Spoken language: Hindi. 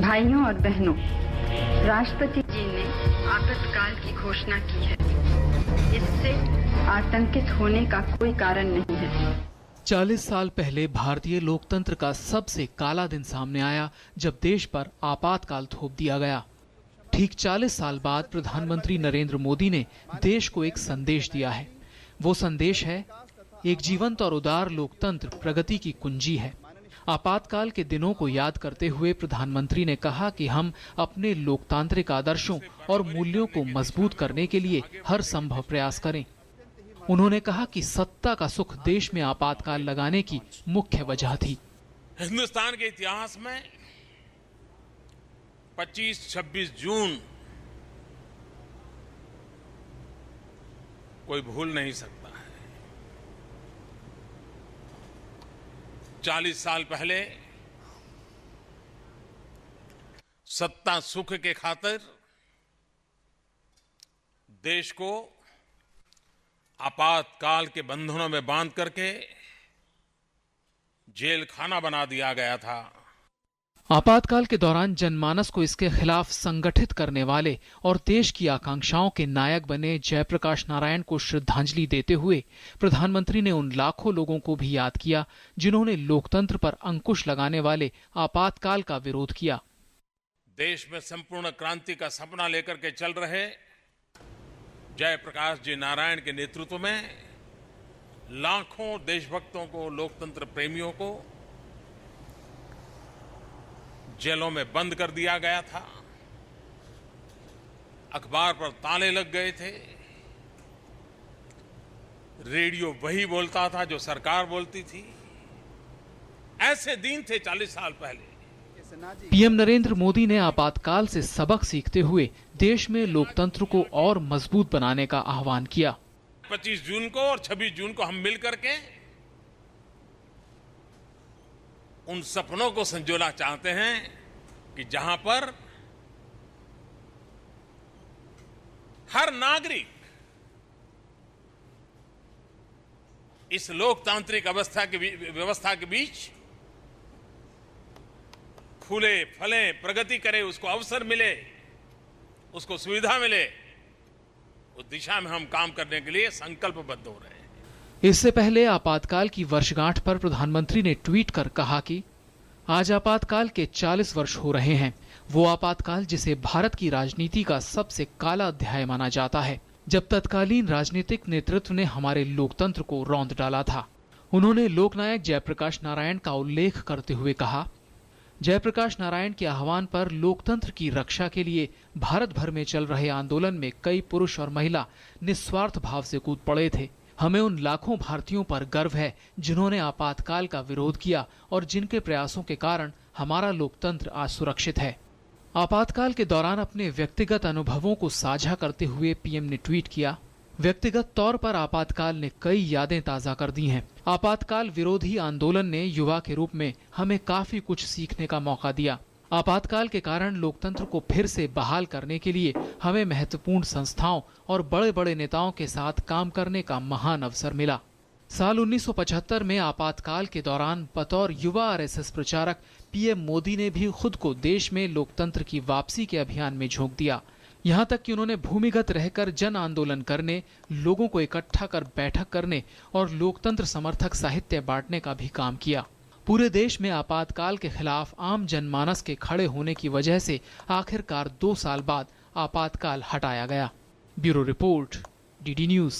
भाइयों और बहनों, राष्ट्रपति जी ने आपातकाल की घोषणा की है। इससे आतंकित होने का कोई कारण नहीं है। 40 साल पहले भारतीय लोकतंत्र का सबसे काला दिन सामने आया जब देश पर आपातकाल थोप दिया गया। ठीक 40 साल बाद प्रधानमंत्री नरेंद्र मोदी ने देश को एक संदेश दिया है। वो संदेश है, एक जीवंत और उदार लोकतंत्र प्रगति की कुंजी है। आपातकाल के दिनों को याद करते हुए प्रधानमंत्री ने कहा कि हम अपने लोकतांत्रिक आदर्शों और मूल्यों को मजबूत करने के लिए हर संभव प्रयास करें। उन्होंने कहा कि सत्ता का सुख देश में आपातकाल लगाने की मुख्य वजह थी। हिंदुस्तान के इतिहास में 25-26 जून कोई भूल नहीं सकता है। 40 साल पहले सत्ता सुख के खातिर देश को आपातकाल के बंधनों में बांध करके जेल खाना बना दिया गया था। आपातकाल के दौरान जनमानस को इसके खिलाफ संगठित करने वाले और देश की आकांक्षाओं के नायक बने जयप्रकाश नारायण को श्रद्धांजलि देते हुए प्रधानमंत्री ने उन लाखों लोगों को भी याद किया जिन्होंने लोकतंत्र पर अंकुश लगाने वाले आपातकाल का विरोध किया। देश में संपूर्ण क्रांति का सपना लेकर के चल रहे जयप्रकाश जी नारायण के नेतृत्व में लाखों देशभक्तों को, लोकतंत्र प्रेमियों को जेलों में बंद कर दिया गया था। अखबार पर ताले लग गए थे। रेडियो वही बोलता था जो सरकार बोलती थी। ऐसे दिन थे 40 साल पहले। पीएम नरेंद्र मोदी ने आपातकाल से सबक सीखते हुए देश में लोकतंत्र को और मजबूत बनाने का आह्वान किया। 25 जून को और 26 जून को हम मिलकर के उन सपनों को संजोना चाहते हैं कि जहां पर हर नागरिक इस लोकतांत्रिक व्यवस्था के बीच फूले फले, प्रगति करे, उसको अवसर मिले, उसको सुविधा मिले, उस दिशा में हम काम करने के लिए संकल्पबद्ध हो रहे हैं। इससे पहले आपातकाल की वर्षगांठ पर प्रधानमंत्री ने ट्वीट कर कहा कि आज आपातकाल के 40 वर्ष हो रहे हैं। वो आपातकाल जिसे भारत की राजनीति का सबसे काला अध्याय माना जाता है, जब तत्कालीन राजनीतिक नेतृत्व ने हमारे लोकतंत्र को रौंद डाला था। उन्होंने लोकनायक जयप्रकाश नारायण का उल्लेख करते हुए कहा, जयप्रकाश नारायण के आह्वान पर लोकतंत्र की रक्षा के लिए भारत भर में चल रहे आंदोलन में कई पुरुष और महिला निस्वार्थ भाव से कूद पड़े थे। हमें उन लाखों भारतीयों पर गर्व है जिन्होंने आपातकाल का विरोध किया और जिनके प्रयासों के कारण हमारा लोकतंत्र आज सुरक्षित है। आपातकाल के दौरान अपने व्यक्तिगत अनुभवों को साझा करते हुए पीएम ने ट्वीट किया, व्यक्तिगत तौर पर आपातकाल ने कई यादें ताजा कर दी हैं। आपातकाल विरोधी आंदोलन ने युवा के रूप में हमें काफी कुछ सीखने का मौका दिया। आपातकाल के कारण लोकतंत्र को फिर से बहाल करने के लिए हमें महत्वपूर्ण संस्थाओं और बड़े बड़े नेताओं के साथ काम करने का महान अवसर मिला। साल 1975 में आपातकाल के दौरान बतौर युवा आरएसएस प्रचारक पीएम मोदी ने भी खुद को देश में लोकतंत्र की वापसी के अभियान में झोंक दिया। यहाँ तक कि उन्होंने भूमिगत रहकर जन आंदोलन करने, लोगों को इकट्ठा कर बैठक करने और लोकतंत्र समर्थक साहित्य बांटने का भी काम किया। पूरे देश में आपातकाल के खिलाफ आम जनमानस के खड़े होने की वजह से आखिरकार 2 साल बाद आपातकाल हटाया गया। Bureau report, DD news.